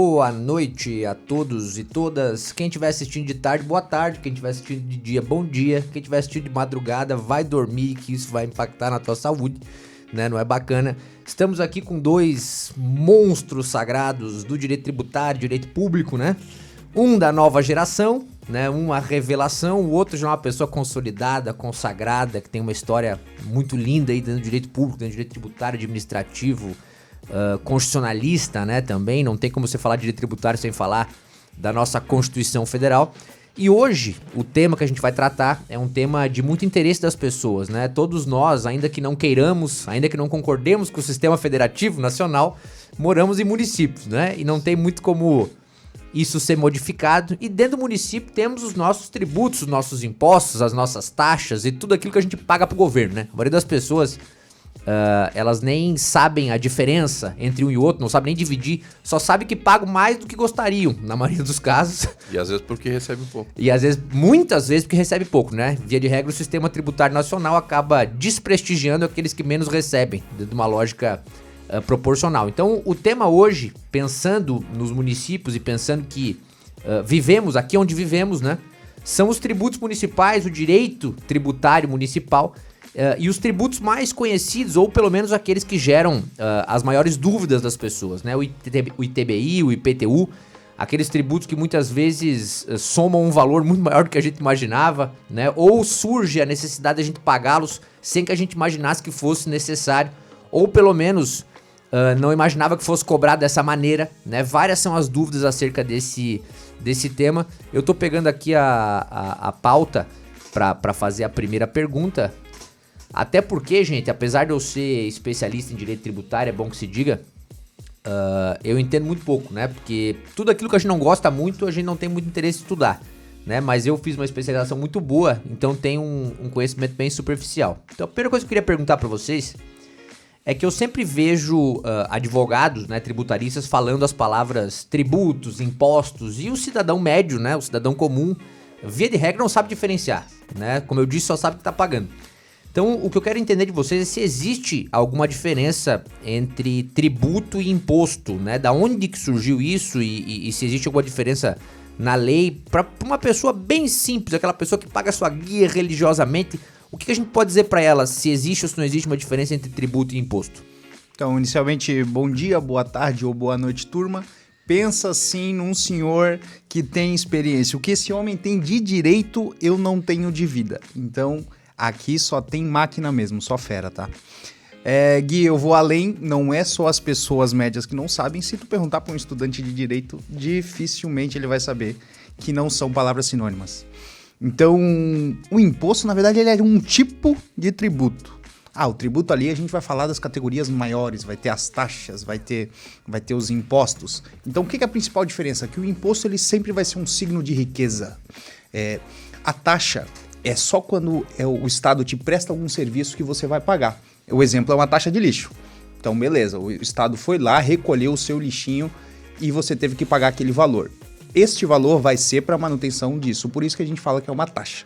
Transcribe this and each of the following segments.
boa noite a todos e todas. Quem estiver assistindo de tarde, boa tarde. Quem estiver assistindo de dia, bom dia. Quem estiver assistindo de madrugada, vai dormir, que isso vai impactar na tua saúde, né? Não é bacana. Estamos aqui com dois monstros sagrados do direito tributário, direito público, né? Um da nova geração, né? Uma revelação, o outro já é uma pessoa consolidada, consagrada, que tem uma história muito linda aí dentro do direito público, dentro do direito tributário, administrativo, constitucionalista, né? Também não tem como você falar de direito tributário sem falar da nossa Constituição Federal. E hoje, o tema que a gente vai tratar é um tema de muito interesse das pessoas, né? Todos nós, ainda que não queiramos, ainda que não concordemos com o sistema federativo nacional, moramos em municípios, né? E não tem muito como isso ser modificado. E dentro do município temos os nossos tributos, os nossos impostos, as nossas taxas e tudo aquilo que a gente paga pro governo, né? A maioria das pessoas, elas nem sabem a diferença entre um e outro, não sabem nem dividir, só sabem que pagam mais do que gostariam, na maioria dos casos. E às vezes porque recebe pouco. E às vezes, muitas vezes porque recebe pouco, né? Via de regra, o sistema tributário nacional acaba desprestigiando aqueles que menos recebem, dentro de uma lógica proporcional. Então, o tema hoje, pensando nos municípios e pensando que vivemos aqui onde vivemos, né? São os tributos municipais, o direito tributário municipal e os tributos mais conhecidos, ou pelo menos aqueles que geram as maiores dúvidas das pessoas, né? O ITBI, o IPTU, aqueles tributos que muitas vezes somam um valor muito maior do que a gente imaginava, né? Ou surge a necessidade de a gente pagá-los sem que a gente imaginasse que fosse necessário, ou pelo menos não imaginava que fosse cobrado dessa maneira, né? Várias são as dúvidas acerca desse tema. Eu tô pegando aqui a pauta para fazer a primeira pergunta. Até porque, gente, apesar de eu ser especialista em direito tributário, é bom que se diga, eu entendo muito pouco, né? Porque tudo aquilo que a gente não gosta muito, a gente não tem muito interesse em estudar, né? Mas eu fiz uma especialização muito boa, então tenho um conhecimento bem superficial. Então a primeira coisa que eu queria perguntar para vocês é que eu sempre vejo advogados, né, tributaristas falando as palavras tributos, impostos, e o cidadão médio, né, o cidadão comum, via de regra não sabe diferenciar, né? Como eu disse, só sabe que tá pagando. Então, o que eu quero entender de vocês é se existe alguma diferença entre tributo e imposto, né? Da onde que surgiu isso e se existe alguma diferença na lei para uma pessoa bem simples, aquela pessoa que paga sua guia religiosamente. O que a gente pode dizer para ela se existe ou se não existe uma diferença entre tributo e imposto? Então, inicialmente, bom dia, boa tarde ou boa noite, turma. Pensa assim num senhor que tem experiência. O que esse homem tem de direito, eu não tenho de vida. Então, aqui só tem máquina mesmo, só fera, tá? Gui, eu vou além, não é só as pessoas médias que não sabem. Se tu perguntar para um estudante de direito, dificilmente ele vai saber que não são palavras sinônimas. Então, o imposto, na verdade, ele é um tipo de tributo. O tributo ali a gente vai falar das categorias maiores, vai ter as taxas, vai ter os impostos. Então, o que é a principal diferença? Que o imposto ele sempre vai ser um signo de riqueza. A taxa é só quando o Estado te presta algum serviço que você vai pagar. O exemplo é uma taxa de lixo. Então, beleza, o Estado foi lá, recolheu o seu lixinho e você teve que pagar aquele valor. Este valor vai ser para manutenção disso, por isso que a gente fala que é uma taxa.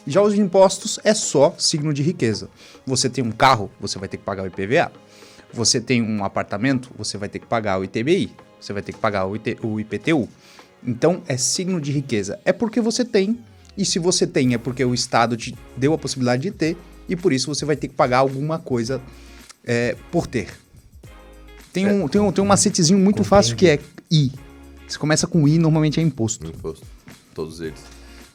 Já os impostos é só signo de riqueza. Você tem um carro, você vai ter que pagar o IPVA. Você tem um apartamento, você vai ter que pagar o ITBI. Você vai ter que pagar o IPTU. Então, é signo de riqueza. É porque você tem, e se você tem é porque o Estado te deu a possibilidade de ter, e por isso você vai ter que pagar alguma coisa por ter. Tem um macetezinho muito fácil que é I. Se começa com I, normalmente é imposto. Imposto, todos eles.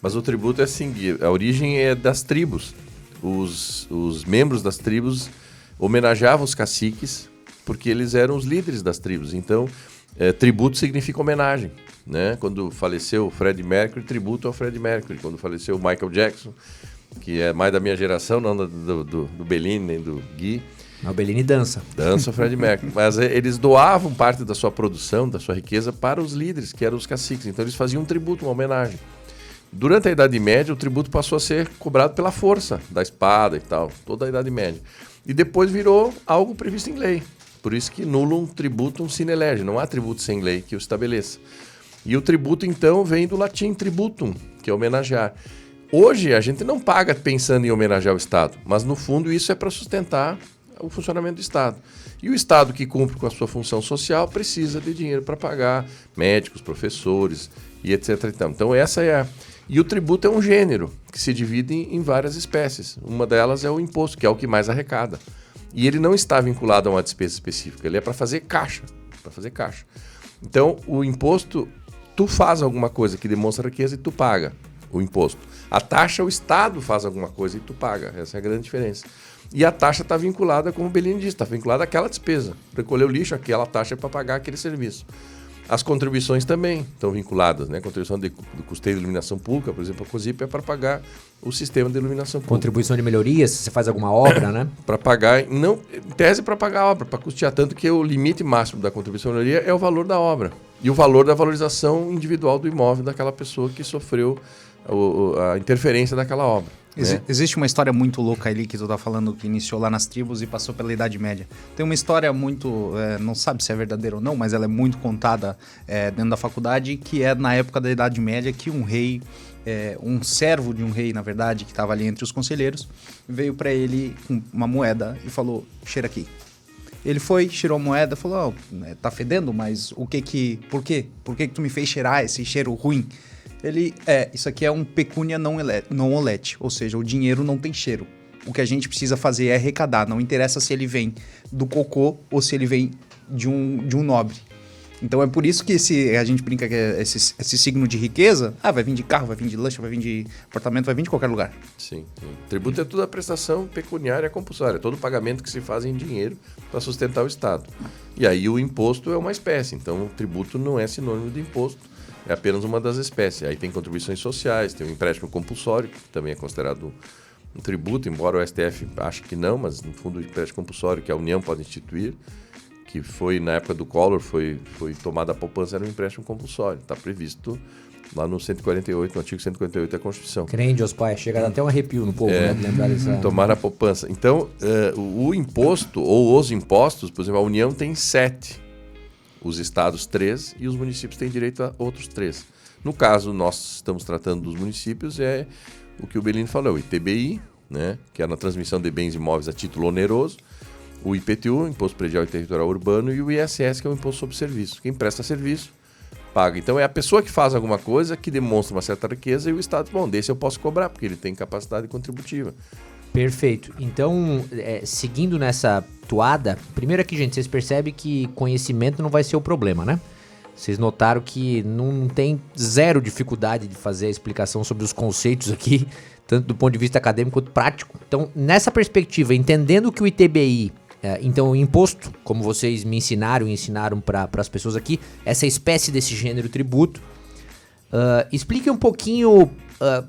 Mas o tributo é assim, a origem é das tribos. Os membros das tribos homenageavam os caciques porque eles eram os líderes das tribos. Então, tributo significa homenagem, né? Quando faleceu o Freddie Mercury, tributo ao Freddie Mercury. Quando faleceu o Michael Jackson, que é mais da minha geração, não do Bellini nem do Gui. O Bellini dança. Dança o Freddie Mercury. Mas eles doavam parte da sua produção, da sua riqueza, para os líderes, que eram os caciques. Então eles faziam um tributo, uma homenagem. Durante a Idade Média, o tributo passou a ser cobrado pela força da espada e tal, toda a Idade Média. E depois virou algo previsto em lei. Por isso que nullum tributum sine lege, não há tributo sem lei que o estabeleça. E o tributo, então, vem do latim tributum, que é homenagear. Hoje, a gente não paga pensando em homenagear o Estado, mas, no fundo, isso é para sustentar o funcionamento do Estado. E o Estado que cumpre com a sua função social precisa de dinheiro para pagar médicos, professores e etc. Então essa é a... E o tributo é um gênero que se divide em várias espécies. Uma delas é o imposto, que é o que mais arrecada. E ele não está vinculado a uma despesa específica, ele é para fazer caixa. Então, o imposto, tu faz alguma coisa que demonstra riqueza e tu paga o imposto. A taxa, o Estado faz alguma coisa e tu paga. Essa é a grande diferença. E a taxa está vinculada, como o Bellini disse, está vinculada àquela despesa. Recolher o lixo, aquela taxa é para pagar aquele serviço. As contribuições também estão vinculadas, né? Contribuição do custeio de iluminação pública, por exemplo, a COSIP é para pagar o sistema de iluminação pública. Contribuição de melhorias, se você faz alguma obra, né? Para pagar, não, em tese para pagar a obra, para custear, tanto que o limite máximo da contribuição de melhoria é o valor da obra e o valor da valorização individual do imóvel daquela pessoa que sofreu a interferência daquela obra. Né? Existe uma história muito louca ali que tu tá falando que iniciou lá nas tribos e passou pela Idade Média. Tem uma história muito, não sabe se é verdadeira ou não, mas ela é muito contada dentro da faculdade, que é na época da Idade Média que um rei, um servo de um rei, na verdade, que estava ali entre os conselheiros, veio para ele com uma moeda e falou, cheira aqui. Ele foi, cheirou a moeda, falou, tá fedendo, mas por quê? Por que tu me fez cheirar esse cheiro ruim? Ele, isso aqui é um pecúnia não olete, ou seja, o dinheiro não tem cheiro. O que a gente precisa fazer é arrecadar, não interessa se ele vem do cocô ou se ele vem de um nobre. Então é por isso que a gente brinca que esse signo de riqueza, vai vir de carro, vai vir de lancha, vai vir de apartamento, vai vir de qualquer lugar. Sim. Tributo é toda a prestação pecuniária compulsória, todo pagamento que se faz em dinheiro para sustentar o Estado. E aí o imposto é uma espécie, então o tributo não é sinônimo de imposto. É apenas uma das espécies. Aí tem contribuições sociais, tem o empréstimo compulsório, que também é considerado um tributo, embora o STF ache que não, mas no fundo o empréstimo compulsório que a União pode instituir, que foi na época do Collor, foi tomada a poupança, era um empréstimo compulsório. Está previsto lá no 148, no artigo 148 da Constituição. Crente, os pais, chega até um arrepio no povo, né? De lembrar dessa... Tomar a poupança. Então, o imposto, ou os impostos, por exemplo, a União tem 7. Os estados 3 e os municípios têm direito a outros 3. No caso, nós estamos tratando dos municípios, é o que o Bellini falou, o ITBI, né, que é na transmissão de bens imóveis a título oneroso, o IPTU, Imposto Predial e Territorial Urbano, e o ISS, que é o Imposto sobre Serviço. Quem presta serviço, paga. Então é a pessoa que faz alguma coisa que demonstra uma certa riqueza e o Estado, desse eu posso cobrar, porque ele tem capacidade contributiva. Perfeito. Então, seguindo nessa toada, primeiro aqui, gente, vocês percebem que conhecimento não vai ser o problema, né? Vocês notaram que não tem zero dificuldade de fazer a explicação sobre os conceitos aqui, tanto do ponto de vista acadêmico quanto prático. Então, nessa perspectiva, entendendo que o ITBI, então o imposto, como vocês me ensinaram e ensinaram para as pessoas aqui, essa espécie desse gênero tributo, explique um pouquinho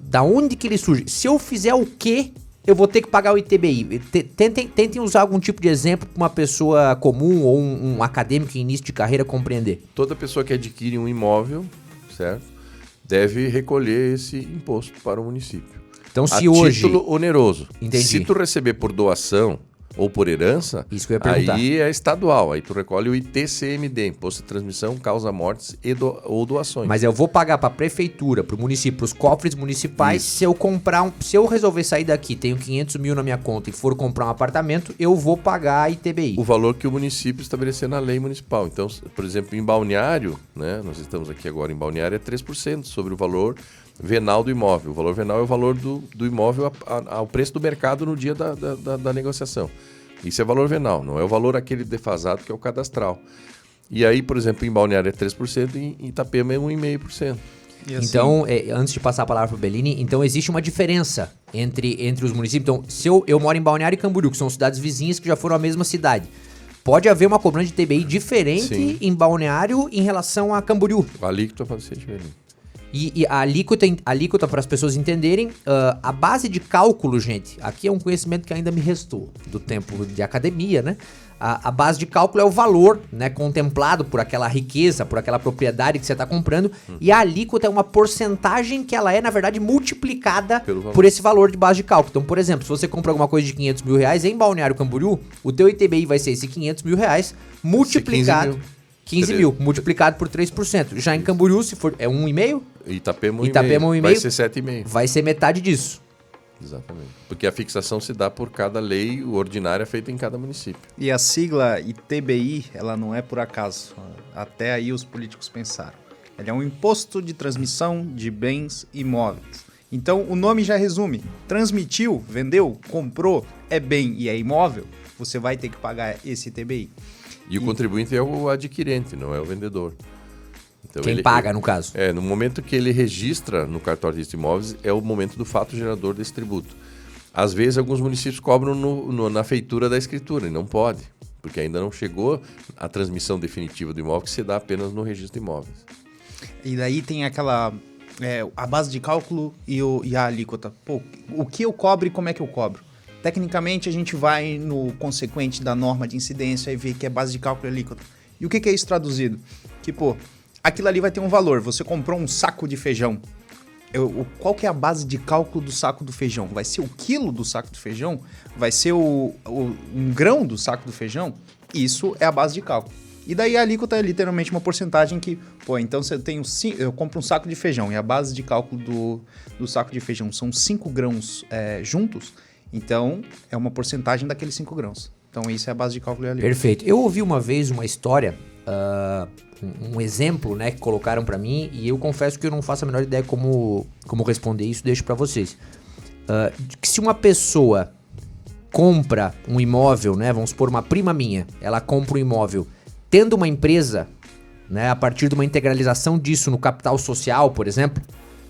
da onde que ele surge. Se eu fizer o quê? Eu vou ter que pagar o ITBI. Tentem usar algum tipo de exemplo para uma pessoa comum ou um acadêmico em início de carreira compreender. Toda pessoa que adquire um imóvel, certo, deve recolher esse imposto para o município. Então, se hoje... título oneroso. Entendi. Se tu receber por doação ou por herança, isso que eu ia perguntar. Aí é estadual. Aí tu recolhe o ITCMD, Imposto de Transmissão, Causa Mortes ou Doações. Mas eu vou pagar para a prefeitura, para o município, para os cofres municipais. Isso. Se eu resolver sair daqui, tenho 500 mil na minha conta e for comprar um apartamento, eu vou pagar ITBI. O valor que o município estabelecer na lei municipal. Então, por exemplo, em Balneário, né, nós estamos aqui agora em Balneário, é 3% sobre o valor venal do imóvel. O valor venal é o valor do imóvel ao preço do mercado no dia da negociação. Isso é valor venal, não é o valor aquele defasado que é o cadastral. E aí, por exemplo, em Balneário é 3% e em Itapema é 1,5%. Assim, então, antes de passar a palavra para o Bellini, então existe uma diferença entre os municípios. Então, se eu moro em Balneário e Camboriú, que são cidades vizinhas que já foram a mesma cidade, pode haver uma cobrança de ITBI diferente Sim. em Balneário em relação a Camboriú. A alíquota pode ser diferente. E a alíquota para as pessoas entenderem, a base de cálculo, gente, aqui é um conhecimento que ainda me restou do tempo de academia, né? A base de cálculo é o valor, né, contemplado por aquela riqueza, por aquela propriedade que você está comprando, e a alíquota é uma porcentagem que ela é, na verdade, multiplicada por esse valor de base de cálculo. Então, por exemplo, se você compra alguma coisa de 500 mil reais em Balneário Camboriú, o teu ITBI vai ser esse 500 mil reais multiplicado... 15 mil, multiplicado por 3%. Já em Camboriú, se for, é 1,5? Itapema 1,5. Vai ser 7,5. Vai ser metade disso. Exatamente. Porque a fixação se dá por cada lei ordinária feita em cada município. E a sigla ITBI, ela não é por acaso. Até aí os políticos pensaram. Ela é um imposto de transmissão de bens imóveis. Então o nome já resume. Transmitiu, vendeu, comprou, é bem e é imóvel, você vai ter que pagar esse ITBI. E o contribuinte é o adquirente, não é o vendedor. Então, Quem paga, no caso. No momento que ele registra no cartório de registro de imóveis, é o momento do fato gerador desse tributo. Às vezes, alguns municípios cobram na feitura da escritura, e não pode, porque ainda não chegou a transmissão definitiva do imóvel, que se dá apenas no registro de imóveis. E daí tem aquela... a base de cálculo e a alíquota. Pô, o que eu cobro e como é que eu cobro? Tecnicamente, a gente vai no consequente da norma de incidência e vê que é base de cálculo e alíquota. E o que é isso traduzido? Que, pô, aquilo ali vai ter um valor. Você comprou um saco de feijão. Qual que é a base de cálculo do saco do feijão? Vai ser o quilo do saco do feijão? Vai ser um grão do saco do feijão? Isso é a base de cálculo. E daí a alíquota é literalmente uma porcentagem que, pô, então eu compro um saco de feijão e a base de cálculo do saco de feijão são 5 grãos juntos, então é uma porcentagem daqueles 5 grãos. Então isso é a base de cálculo e alíquota. Perfeito. Eu ouvi uma vez uma história, um exemplo, né, que colocaram pra mim, e eu confesso que eu não faço a menor ideia como responder isso, deixo pra vocês. Que se uma pessoa compra um imóvel, né, vamos supor uma prima minha, ela compra um imóvel tendo uma empresa, né, a partir de uma integralização disso no capital social, por exemplo,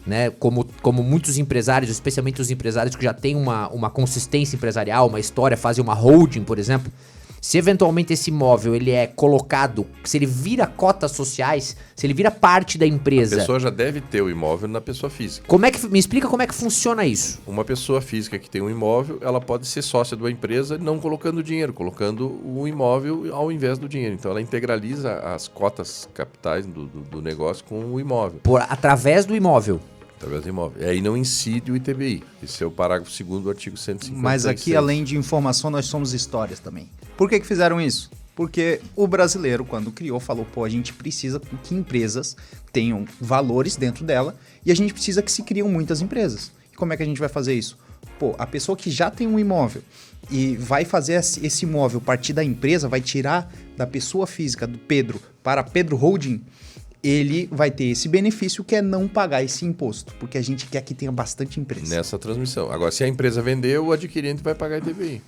né, como muitos empresários, especialmente os empresários que já têm uma consistência empresarial, uma história, fazem uma holding, por exemplo, se eventualmente esse imóvel ele é colocado, se ele vira cotas sociais, se ele vira parte da empresa... A pessoa já deve ter o imóvel na pessoa física. Me explica como é que funciona isso. Uma pessoa física que tem um imóvel, ela pode ser sócia de uma empresa não colocando dinheiro, colocando o imóvel ao invés do dinheiro. Então ela integraliza as cotas capitais do negócio com o imóvel. Através do imóvel. Através do imóvel. E aí não incide o ITBI. Esse é o parágrafo 2º do artigo 156. Mas aqui, além de informação, nós somos histórias também. Por que fizeram isso? Porque o brasileiro, quando criou, falou, pô, a gente precisa que empresas tenham valores dentro dela e a gente precisa que se criam muitas empresas. E como é que a gente vai fazer isso? Pô, a pessoa que já tem um imóvel e vai fazer esse imóvel partir da empresa, vai tirar da pessoa física, do Pedro, para Pedro Holding, ele vai ter esse benefício que é não pagar esse imposto, porque a gente quer que tenha bastante empresa. Nessa transmissão. Agora, se a empresa vendeu, o adquirente vai pagar ITBI.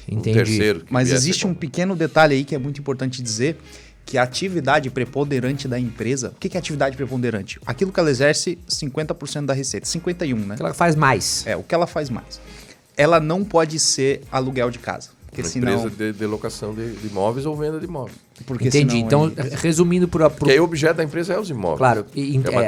Entendi. O terceiro. Mas existe um pequeno detalhe aí que é muito importante dizer, que a atividade preponderante da empresa... O que é atividade preponderante? Aquilo que ela exerce 50% da receita. 51%, né? O que ela faz mais. O que ela faz mais. Ela não pode ser aluguel de casa. Porque Uma senão... empresa de locação de imóveis ou venda de imóveis. Porque entendi. Então, resumindo Porque aí o objeto da empresa é os imóveis. Claro.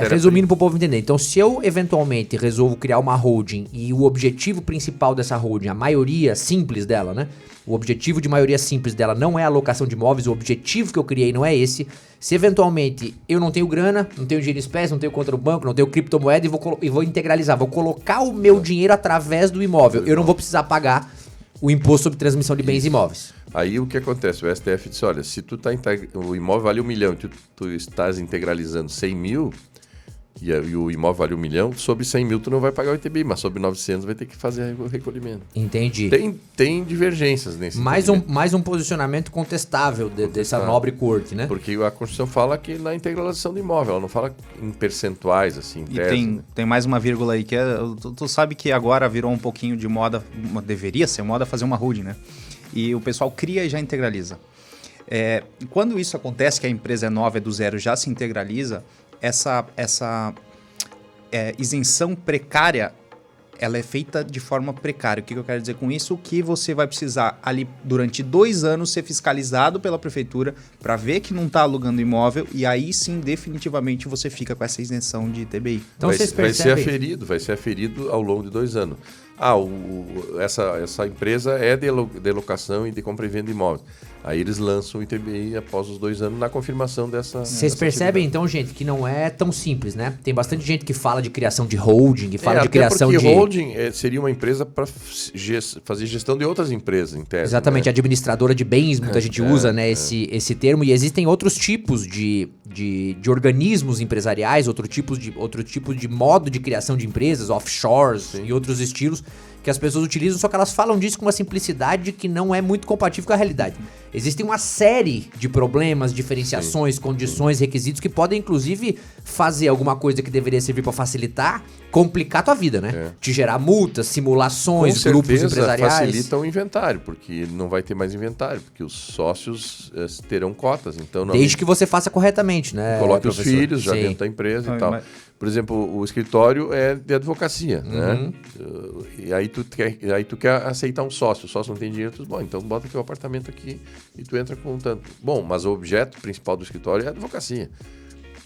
Resumindo para o povo entender. Então, se eu eventualmente resolvo criar uma holding e o objetivo principal dessa holding, a maioria simples dela, né? O objetivo de maioria simples dela não é a alocação de imóveis, o objetivo que eu criei não é esse. Se eventualmente eu não tenho grana, não tenho dinheiro em espécie, não tenho conta no banco, não tenho criptomoeda e vou integralizar, vou colocar o meu dinheiro através do imóvel. Eu não vou precisar pagar o imposto sobre transmissão de bens imóveis. Aí o que acontece? O STF disse, olha, se o imóvel vale 1 milhão e tu estás integralizando 100 mil e o imóvel vale 1 milhão, sobre 100 mil tu não vai pagar o ITBI, mas sobre 900 vai ter que fazer o recolhimento. Entendi. Tem divergências nesse mais um posicionamento contestável dessa nobre corte, né? Porque a Constituição fala que na integralização do imóvel, ela não fala em percentuais, assim, em tese. Tem mais uma vírgula aí, que tu sabe que agora virou um pouquinho de moda, deveria ser moda fazer uma holding, né? E o pessoal cria e já integraliza. Quando isso acontece, que a empresa é nova, é do zero, já se integraliza, essa isenção precária, ela é feita de forma precária. O que eu quero dizer com isso? Que você vai precisar ali durante 2 anos ser fiscalizado pela prefeitura para ver que não está alugando imóvel e aí sim definitivamente você fica com essa isenção de ITBI. Então vai ser aferido ao longo de 2 anos. Essa empresa é de locação e de compra e venda de imóveis. Aí eles lançam o ITBI após os 2 anos na confirmação dessa... Vocês percebem então, gente, que não é tão simples, né? Tem bastante gente que fala de criação de holding, que fala de criação de... holding seria uma empresa para fazer gestão de outras empresas, em tese. Exatamente, né? Administradora de bens, muita gente usa, né, esse termo. E existem outros tipos de organismos empresariais, outro tipo de modo de criação de empresas, offshores e outros estilos, que as pessoas utilizam, só que elas falam disso com uma simplicidade que não é muito compatível com a realidade. Existem uma série de problemas, diferenciações, condições, requisitos que podem, inclusive, fazer alguma coisa que deveria servir para facilitar, complicar a tua vida, né? Te gerar multas, simulações, grupos empresariais. Facilita o inventário, porque não vai ter mais inventário, porque os sócios terão cotas. Então, desde que você faça corretamente, né? Coloque os filhos já dentro da empresa e tal. Por exemplo, o escritório é de advocacia, né? E aí tu quer aceitar um sócio. O sócio não tem dinheiro, tu diz, bom, então bota teu apartamento aqui e tu entra com tanto. Bom, mas o objeto principal do escritório é a advocacia.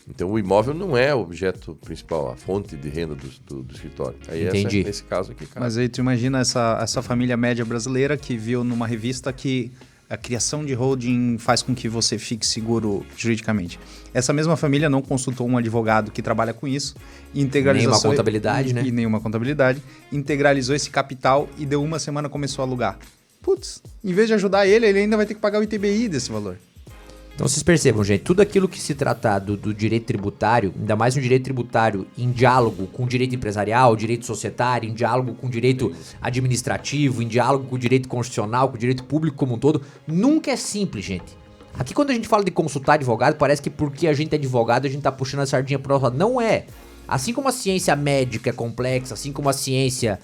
Então o imóvel não é o objeto principal, a fonte de renda do escritório. Aí Entendi. Nesse caso aqui, cara. Mas aí tu imagina essa família média brasileira que viu numa revista que a criação de holding faz com que você fique seguro juridicamente. Essa mesma família não consultou um advogado que trabalha com isso, integralizou nenhuma contabilidade, né? E nenhuma contabilidade, integralizou esse capital e deu uma semana começou a alugar. Putz, em vez de ajudar ele ainda vai ter que pagar o ITBI desse valor. Então vocês percebam, gente, tudo aquilo que se tratar do direito tributário, ainda mais um direito tributário em diálogo com o direito empresarial, direito societário, em diálogo com o direito administrativo, em diálogo com o direito constitucional, com o direito público como um todo, nunca é simples, gente. Aqui quando a gente fala de consultar advogado, parece que porque a gente é advogado, a gente tá puxando a sardinha pro nosso lado. Não é. Assim como a ciência médica é complexa, assim como a ciência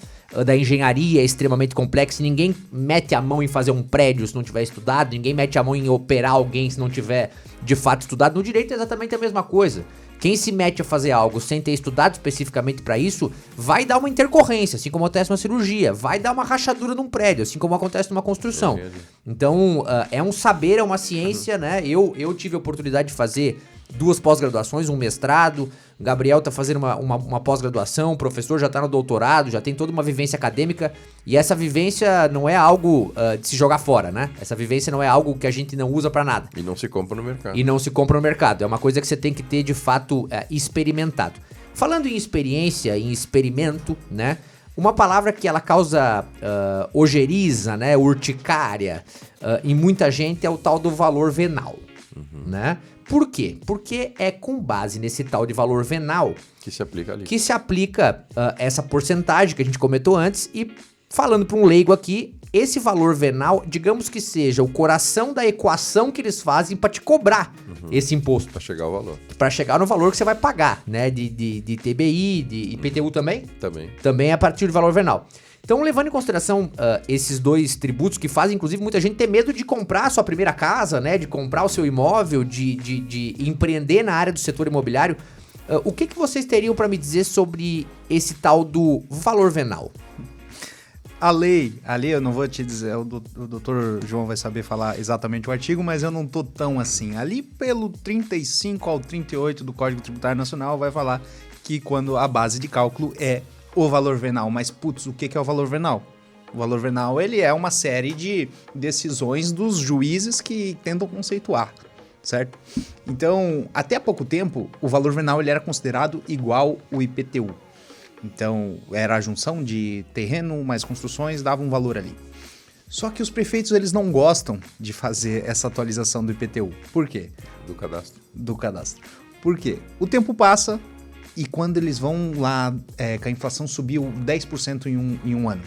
da engenharia é extremamente complexa, ninguém mete a mão em fazer um prédio se não tiver estudado, ninguém mete a mão em operar alguém se não tiver de fato estudado. No direito é exatamente a mesma coisa. Quem se mete a fazer algo sem ter estudado especificamente para isso, vai dar uma intercorrência, assim como acontece numa cirurgia, vai dar uma rachadura num prédio, assim como acontece numa construção. Então, é um saber, é uma ciência, né? Eu tive a oportunidade de fazer 2 pós-graduações, um mestrado, o Gabriel tá fazendo uma pós-graduação, o professor já tá no doutorado, já tem toda uma vivência acadêmica, e essa vivência não é algo de se jogar fora, né? Essa vivência não é algo que a gente não usa pra nada. E não se compra no mercado. E não se compra no mercado, é uma coisa que você tem que ter de fato experimentado. Falando em experiência, em experimento, né? Uma palavra que ela causa ojeriza, né? Urticária em muita gente é o tal do valor venal, né? Por quê? Porque é com base nesse tal de valor venal que se aplica ali. Que se aplica essa porcentagem que a gente comentou antes. E falando para um leigo aqui, esse valor venal, digamos que seja o coração da equação que eles fazem para te cobrar esse imposto. Para chegar ao valor. Para chegar no valor que você vai pagar, né? De TBI, de IPTU também? Também. Também é a partir do valor venal. Então, levando em consideração esses 2 tributos que fazem, inclusive, muita gente ter medo de comprar a sua primeira casa, né? De comprar o seu imóvel, de empreender na área do setor imobiliário. O que vocês teriam para me dizer sobre esse tal do valor venal? A lei, eu não vou te dizer, o doutor João vai saber falar exatamente o artigo, mas eu não tô tão assim. Ali pelo 35 ao 38 do Código Tributário Nacional vai falar que quando a base de cálculo é o valor venal. Mas, putz, o que é o valor venal? O valor venal, ele é uma série de decisões dos juízes que tentam conceituar, certo? Então, até há pouco tempo, o valor venal ele era considerado igual o IPTU. Então, era a junção de terreno mais construções, dava um valor ali. Só que os prefeitos, eles não gostam de fazer essa atualização do IPTU. Por quê? Do cadastro. Por quê? O tempo passa e quando eles vão lá, que a inflação subiu 10% em um ano,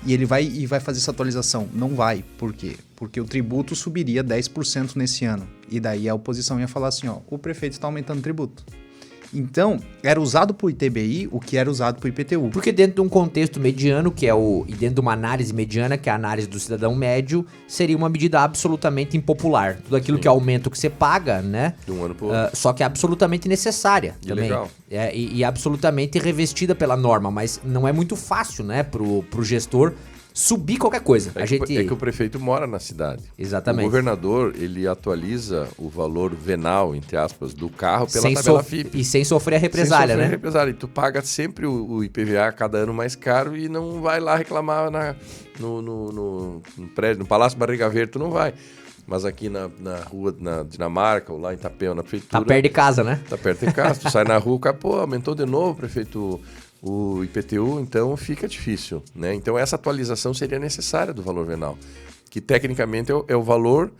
e ele vai fazer essa atualização, não vai. Por quê? Porque o tributo subiria 10% nesse ano. E daí a oposição ia falar assim, ó, o prefeito está aumentando o tributo. Então, era usado para o ITBI o que era usado para o IPTU. Porque dentro de um contexto mediano, e dentro de uma análise mediana, que é a análise do cidadão médio, seria uma medida absolutamente impopular. Tudo aquilo que aumenta o que você paga, né? De um ano para o outro. Só que é absolutamente necessária e também. Legal. E absolutamente revestida pela norma, mas não é muito fácil, né, pro gestor subir qualquer coisa. É que o prefeito mora na cidade. Exatamente. O governador, ele atualiza o valor venal, entre aspas, do carro pela tabela FIPE. E sem sofrer a represália, né? E tu paga sempre o IPVA cada ano mais caro e não vai lá reclamar no prédio, no Palácio Barriga Verde, tu não vai. Mas aqui na rua, na Dinamarca, ou lá em Itapema, na prefeitura... Tá perto de casa, né? Tá perto de casa. Tu sai na rua, o cara, aumentou de novo, prefeito... O IPTU, então, fica difícil, né? Então, essa atualização seria necessária do valor venal, que tecnicamente é o valor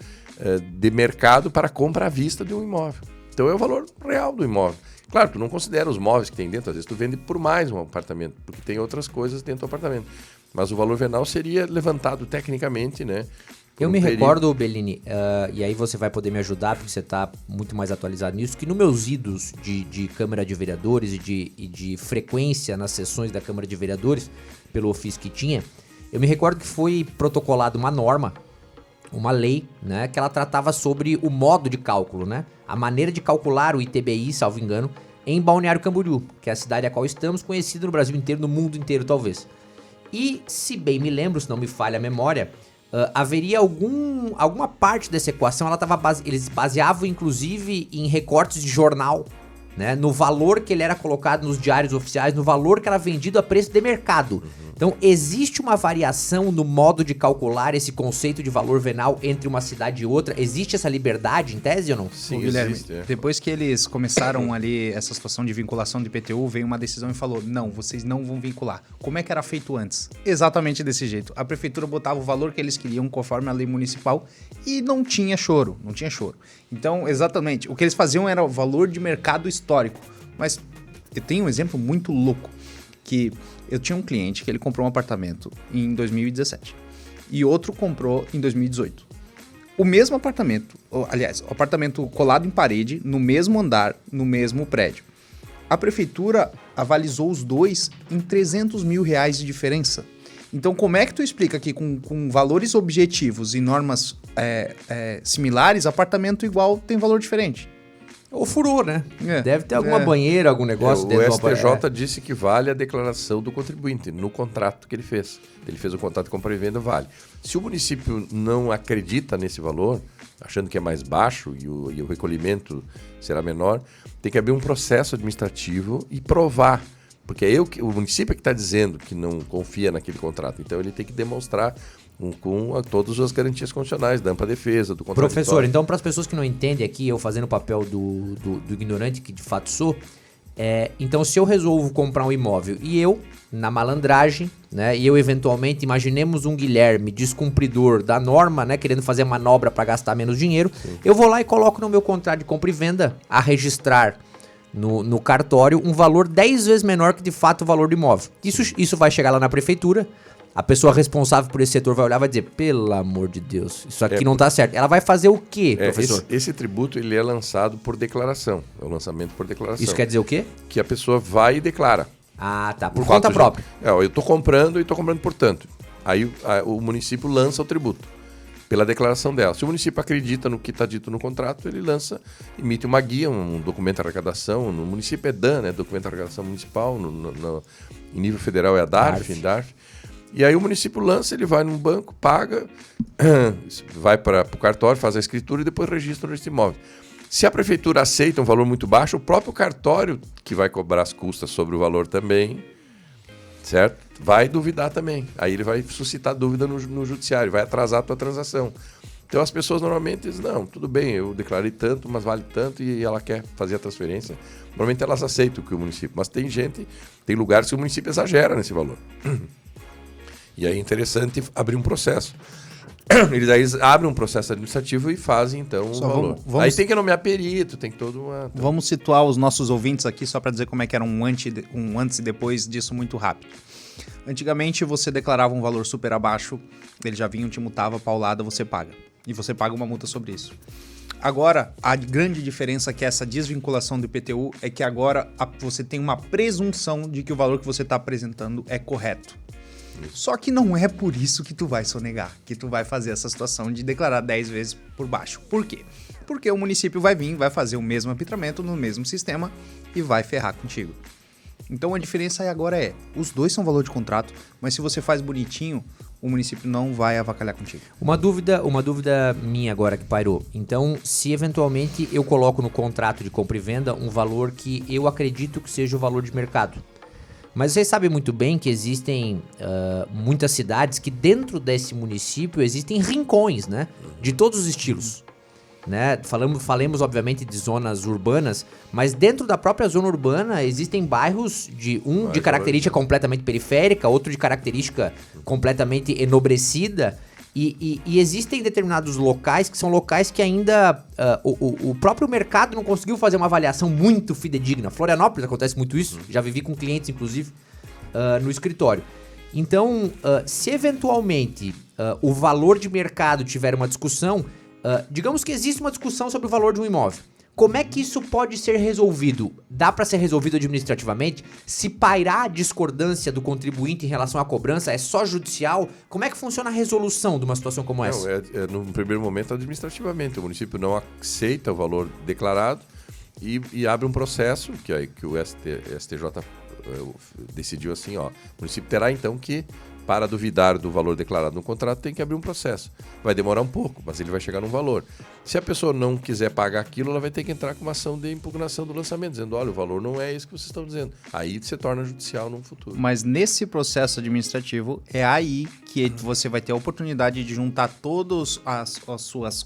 de mercado para compra à vista de um imóvel. Então, é o valor real do imóvel. Claro, tu não considera os móveis que tem dentro, às vezes tu vende por mais um apartamento, porque tem outras coisas dentro do apartamento. Mas o valor venal seria levantado tecnicamente, né? Eu me recordo, Bellini, e aí você vai poder me ajudar, porque você está muito mais atualizado nisso, que nos meus idos de Câmara de Vereadores e de frequência nas sessões da Câmara de Vereadores, pelo ofício que tinha, eu me recordo que foi protocolada uma norma, uma lei, né, que ela tratava sobre o modo de cálculo, né, a maneira de calcular o ITBI, salvo engano, em Balneário Camboriú, que é a cidade a qual estamos, conhecida no Brasil inteiro, no mundo inteiro talvez. E, se bem me lembro, se não me falha a memória, haveria alguma parte dessa equação, eles baseavam inclusive em recortes de jornal, né, no valor que ele era colocado nos diários oficiais, no valor que era vendido a preço de mercado. Então, existe uma variação no modo de calcular esse conceito de valor venal entre uma cidade e outra? Existe essa liberdade em tese ou não? Sim, Guilherme, depois que eles começaram ali essa situação de vinculação de IPTU, veio uma decisão e falou, não, vocês não vão vincular. Como é que era feito antes? Exatamente desse jeito. A prefeitura botava o valor que eles queriam conforme a lei municipal e não tinha choro. Então, exatamente, o que eles faziam era o valor de mercado histórico. Mas eu tenho um exemplo muito louco, que eu tinha um cliente que ele comprou um apartamento em 2017 e outro comprou em 2018. O mesmo apartamento, aliás, o apartamento colado em parede, no mesmo andar, no mesmo prédio. A prefeitura avalizou os dois em R$300 mil de diferença. Então, como é que tu explica que com valores objetivos e normas similares, apartamento igual tem valor diferente? Ou furou, né? Deve ter alguma banheira, algum negócio dentro do STJ disse que vale a declaração do contribuinte no contrato que ele fez. Ele fez o contrato de compra e venda, vale. Se o município não acredita nesse valor, achando que é mais baixo e o recolhimento será menor, tem que abrir um processo administrativo e provar. Porque o município é que está dizendo que não confia naquele contrato. Então ele tem que demonstrar com todas as garantias constitucionais, da ampla defesa, do contraditório. Professor, então para as pessoas que não entendem aqui, eu fazendo o papel do ignorante, que de fato sou, então se eu resolvo comprar um imóvel e eu, na malandragem, né, e eu eventualmente, imaginemos um Guilherme descumpridor da norma, né, querendo fazer manobra para gastar menos dinheiro, eu vou lá e coloco no meu contrato de compra e venda a registrar no cartório um valor 10 vezes menor que de fato o valor do imóvel. Isso vai chegar lá na prefeitura. A pessoa responsável por esse setor vai olhar e vai dizer, pelo amor de Deus, isso aqui não tá certo. Ela vai fazer o quê, professor? Esse tributo ele é lançado por declaração. É o lançamento por declaração. Isso quer dizer o quê? Que a pessoa vai e declara. Ah, tá. Por conta própria. Eu estou comprando e estou comprando por tanto. Aí o município lança o tributo pela declaração dela. Se o município acredita no que está dito no contrato, ele emite uma guia, um documento de arrecadação. No município é DAN, né? Documento de arrecadação municipal. Em nível federal é a DARF. E aí o município lança, ele vai num banco, paga, vai para o cartório, faz a escritura e depois registra esse imóvel. Se a prefeitura aceita um valor muito baixo, o próprio cartório, que vai cobrar as custas sobre o valor também, certo? Vai duvidar também. Aí ele vai suscitar dúvida no judiciário, vai atrasar a tua transação. Então as pessoas normalmente dizem, não, tudo bem, eu declarei tanto, mas vale tanto e ela quer fazer a transferência. Normalmente elas aceitam que o município, mas tem lugares que o município exagera nesse valor. E aí é interessante abrir um processo. Eles aí abrem um processo administrativo e fazem, então, o valor. Aí tem que nomear perito, tem toda uma... Vamos situar os nossos ouvintes aqui só para dizer como é que era um antes e depois disso muito rápido. Antigamente, você declarava um valor super abaixo, ele já vinha, te multava, paulada, você paga. E você paga uma multa sobre isso. Agora, a grande diferença que é essa desvinculação do IPTU é que agora você tem uma presunção de que o valor que você está apresentando é correto. Só que não é por isso que tu vai sonegar, que tu vai fazer essa situação de declarar 10 vezes por baixo. Por quê? Porque o município vai vir, vai fazer o mesmo arbitramento no mesmo sistema e vai ferrar contigo. Então a diferença aí agora os dois são valor de contrato, mas se você faz bonitinho, o município não vai avacalhar contigo. Uma dúvida minha agora que pairou. Então, se eventualmente eu coloco no contrato de compra e venda um valor que eu acredito que seja o valor de mercado, mas vocês sabem muito bem que existem muitas cidades que dentro desse município existem rincões, né? De todos os estilos. Né? Falemos obviamente de zonas urbanas, mas dentro da própria zona urbana existem bairros de característica completamente periférica, outro de característica completamente enobrecida. E existem determinados locais que são locais que ainda o próprio mercado não conseguiu fazer uma avaliação muito fidedigna. Florianópolis acontece muito isso, já vivi com clientes, inclusive, no escritório. Então, se eventualmente o valor de mercado tiver uma discussão, digamos que existe uma discussão sobre o valor de um imóvel. Como é que isso pode ser resolvido? Dá para ser resolvido administrativamente? Se pairar a discordância do contribuinte em relação à cobrança, é só judicial? Como é que funciona a resolução de uma situação como essa? No primeiro momento, administrativamente. O município não aceita o valor declarado e abre um processo que o STJ decidiu assim, ó. O município terá então que, para duvidar do valor declarado no contrato, tem que abrir um processo. Vai demorar um pouco, mas ele vai chegar num valor. Se a pessoa não quiser pagar aquilo, ela vai ter que entrar com uma ação de impugnação do lançamento, dizendo, olha, o valor não é esse que vocês estão dizendo. Aí se torna judicial no futuro. Mas nesse processo administrativo, é aí que você vai ter a oportunidade de juntar todos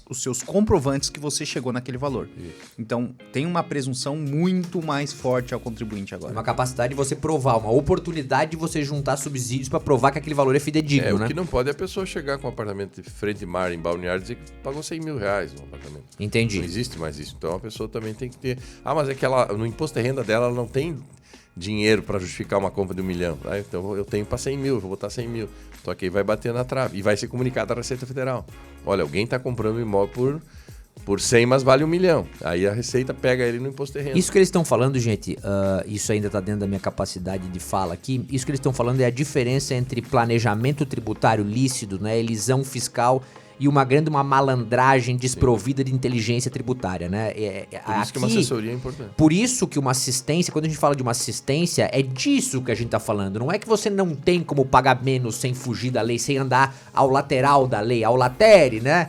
os seus comprovantes que você chegou naquele valor. Isso. Então, tem uma presunção muito mais forte ao contribuinte agora. Uma capacidade de você provar, uma oportunidade de você juntar subsídios para provar que aquele valor é fidedigno, né? O que não pode é a pessoa chegar com um apartamento de frente mar em Balneário e dizer que pagou 100 mil reais no apartamento. Entendi. Não existe mais isso. Então a pessoa também tem que ter... mas é que no imposto de renda dela, ela não tem dinheiro para justificar uma compra de 1 milhão. Tá? Então eu tenho para 100 mil, vou botar 100 mil. Só que aí vai bater na trave e vai ser comunicado à Receita Federal. Olha, alguém está comprando um imóvel por 100, mas vale 1 milhão. Aí a Receita pega ele no imposto de renda. Isso que eles estão falando, gente, isso ainda está dentro da minha capacidade de fala aqui, isso que eles estão falando é a diferença entre planejamento tributário lícito, né, elisão fiscal e uma malandragem desprovida de inteligência tributária, né? Por isso que uma assessoria é importante. Por isso que uma assistência, quando a gente fala de uma assistência, é disso que a gente tá falando. Não é que você não tem como pagar menos sem fugir da lei, sem andar ao lateral da lei, ao latere, né?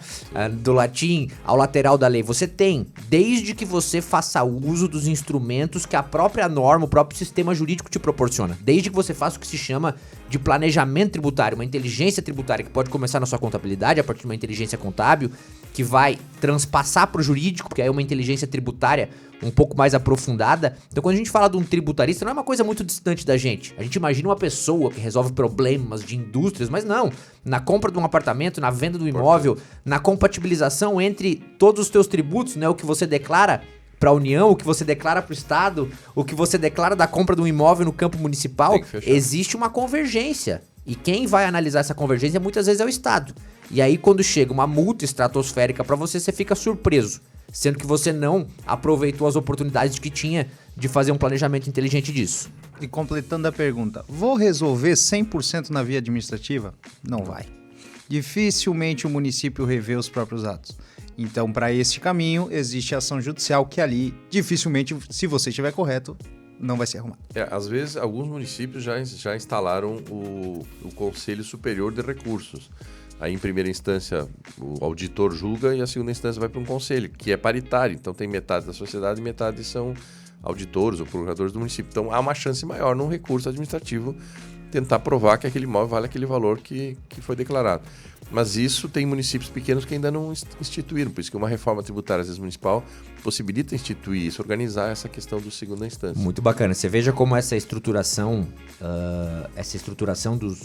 Do latim, ao lateral da lei. Você tem, desde que você faça uso dos instrumentos que a própria norma, o próprio sistema jurídico te proporciona. Desde que você faça o que se chama de planejamento tributário, uma inteligência tributária que pode começar na sua contabilidade a partir de uma inteligência contábil, que vai transpassar para o jurídico, porque aí é uma inteligência tributária um pouco mais aprofundada. Então, quando a gente fala de um tributarista, não é uma coisa muito distante da gente. A gente imagina uma pessoa que resolve problemas de indústrias, mas não. Na compra de um apartamento, na venda do imóvel, na compatibilização entre todos os teus tributos, né, o que você declara para a União, o que você declara para o Estado, o que você declara da compra de um imóvel no campo municipal, existe uma convergência. E quem vai analisar essa convergência muitas vezes é o Estado. E aí quando chega uma multa estratosférica para você, você fica surpreso, sendo que você não aproveitou as oportunidades que tinha de fazer um planejamento inteligente disso. E completando a pergunta, vou resolver 100% na via administrativa? Não vai. Dificilmente o município revê os próprios atos. Então, para este caminho, existe a ação judicial que ali, dificilmente, se você estiver correto, não vai ser arrumado. Às vezes, alguns municípios já instalaram o Conselho Superior de Recursos. Aí, em primeira instância, o auditor julga e a segunda instância vai para um conselho, que é paritário. Então, tem metade da sociedade e metade são auditores ou procuradores do município. Então, há uma chance maior num recurso administrativo tentar provar que aquele imóvel vale aquele valor que foi declarado. Mas isso tem municípios pequenos que ainda não instituíram, por isso que uma reforma tributária, às vezes municipal, possibilita instituir isso, organizar essa questão do segunda instância. Muito bacana. Você veja como essa estruturação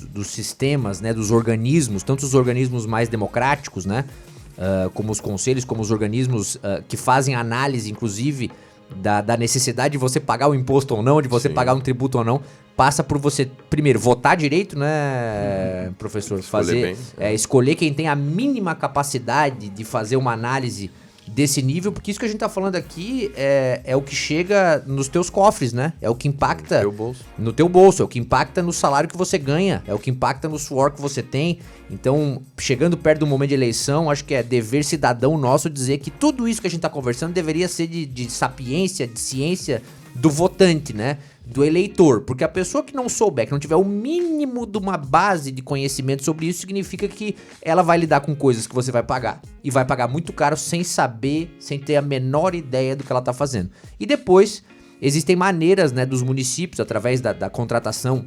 dos sistemas, né, dos organismos, tanto os organismos mais democráticos, né, como os conselhos, como os organismos que fazem análise, inclusive, da necessidade de você pagar o imposto ou não, de você pagar um tributo ou não, passa por você, primeiro, votar direito, né, professor? Escolher quem tem a mínima capacidade de fazer uma análise desse nível, porque isso que a gente tá falando aqui é o que chega nos teus cofres, né? É o que impacta no teu bolso, é o que impacta no salário que você ganha, é o que impacta no suor que você tem. Então, chegando perto do momento de eleição, acho que é dever cidadão nosso dizer que tudo isso que a gente tá conversando deveria ser de sapiência, de ciência do votante, né? Do eleitor, porque a pessoa que não souber, que não tiver o mínimo de uma base de conhecimento sobre isso, significa que ela vai lidar com coisas que você vai pagar, e vai pagar muito caro sem saber, sem ter a menor ideia do que ela tá fazendo. E depois, existem maneiras, né, dos municípios, através da contratação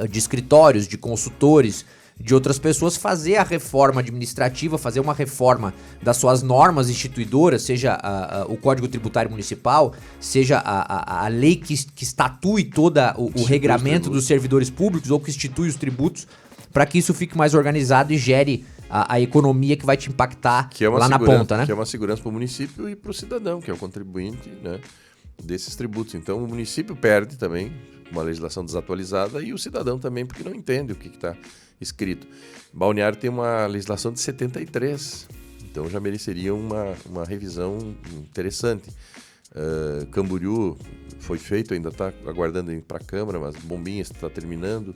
de escritórios, de consultores, de outras pessoas, fazer a reforma administrativa, fazer uma reforma das suas normas instituidoras, seja o Código Tributário Municipal, seja a lei que estatue todo o regramento dos servidores públicos ou que institui os tributos, para que isso fique mais organizado e gere a economia que vai te impactar lá na ponta, né? Que é uma segurança para o município e para o cidadão, que é o contribuinte, né, desses tributos. Então o município perde também uma legislação desatualizada, e o cidadão também, porque não entende o que está escrito. Balneário tem uma legislação de 73, então já mereceria uma revisão interessante. Camboriú foi feito, ainda está aguardando ir para a Câmara, mas Bombinhas está terminando.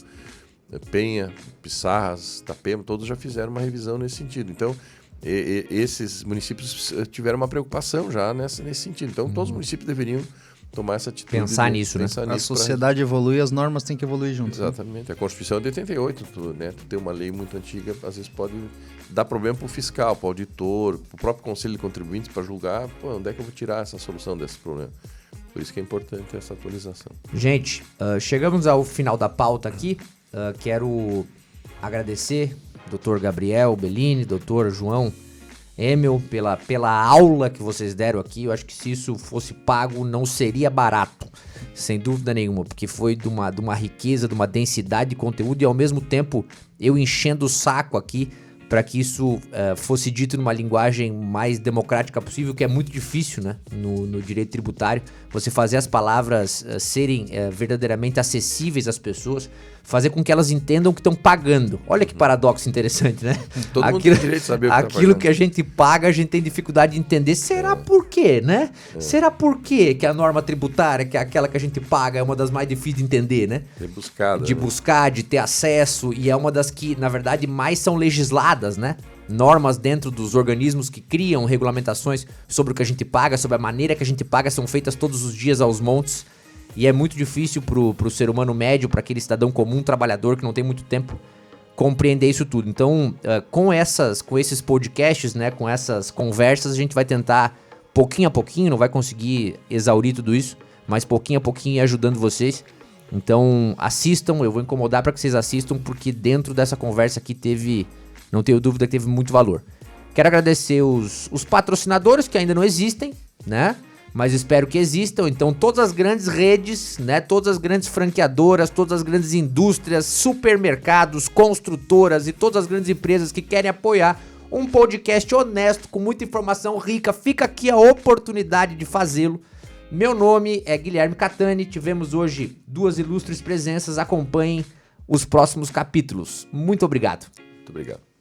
Penha, Pissarras, Itapema, todos já fizeram uma revisão nesse sentido. Então, esses municípios tiveram uma preocupação já nesse sentido. Então, todos os municípios deveriam tomar essa atitude. Pensar nisso, né? A sociedade evolui, as normas têm que evoluir junto. Exatamente. A Constituição é de 88, tu tem uma lei muito antiga, às vezes pode dar problema para o fiscal, para o auditor, para o próprio Conselho de Contribuintes para julgar, onde é que eu vou tirar essa solução desse problema? Por isso que é importante essa atualização. Gente, chegamos ao final da pauta aqui. Quero agradecer Dr. Gabriel Bellini, Dr. João Emel, pela aula que vocês deram aqui. Eu acho que se isso fosse pago, não seria barato, sem dúvida nenhuma, porque foi de uma riqueza, de uma densidade de conteúdo, e ao mesmo tempo eu enchendo o saco aqui para que isso fosse dito numa linguagem mais democrática possível, que é muito difícil, né, no direito tributário, você fazer as palavras serem verdadeiramente acessíveis às pessoas, fazer com que elas entendam o que estão pagando. Olha que paradoxo interessante, né? Todo mundo tem direito de saber o que aquilo tá que a gente paga, a gente tem dificuldade de entender. Será por quê, né? Será por quê que a norma tributária, que é aquela que a gente paga, é uma das mais difíceis de entender, né? De buscar, de ter acesso, e é uma das que, na verdade, mais são legisladas, né? Normas dentro dos organismos que criam regulamentações sobre o que a gente paga, sobre a maneira que a gente paga, são feitas todos os dias aos montes. E é muito difícil pro ser humano médio, para aquele cidadão comum, trabalhador, que não tem muito tempo, compreender isso tudo. Então, com esses podcasts, né, com essas conversas, a gente vai tentar, pouquinho a pouquinho, não vai conseguir exaurir tudo isso, mas pouquinho a pouquinho ir ajudando vocês. Então, assistam, eu vou incomodar para que vocês assistam, porque dentro dessa conversa aqui não tenho dúvida que teve muito valor. Quero agradecer os patrocinadores que ainda não existem, né? Mas espero que existam. Então, todas as grandes redes, né, todas as grandes franqueadoras, todas as grandes indústrias, supermercados, construtoras e todas as grandes empresas que querem apoiar um podcast honesto, com muita informação rica, fica aqui a oportunidade de fazê-lo. Meu nome é Guilherme Catani, tivemos hoje 2 ilustres presenças, acompanhem os próximos capítulos. Muito obrigado. Muito obrigado.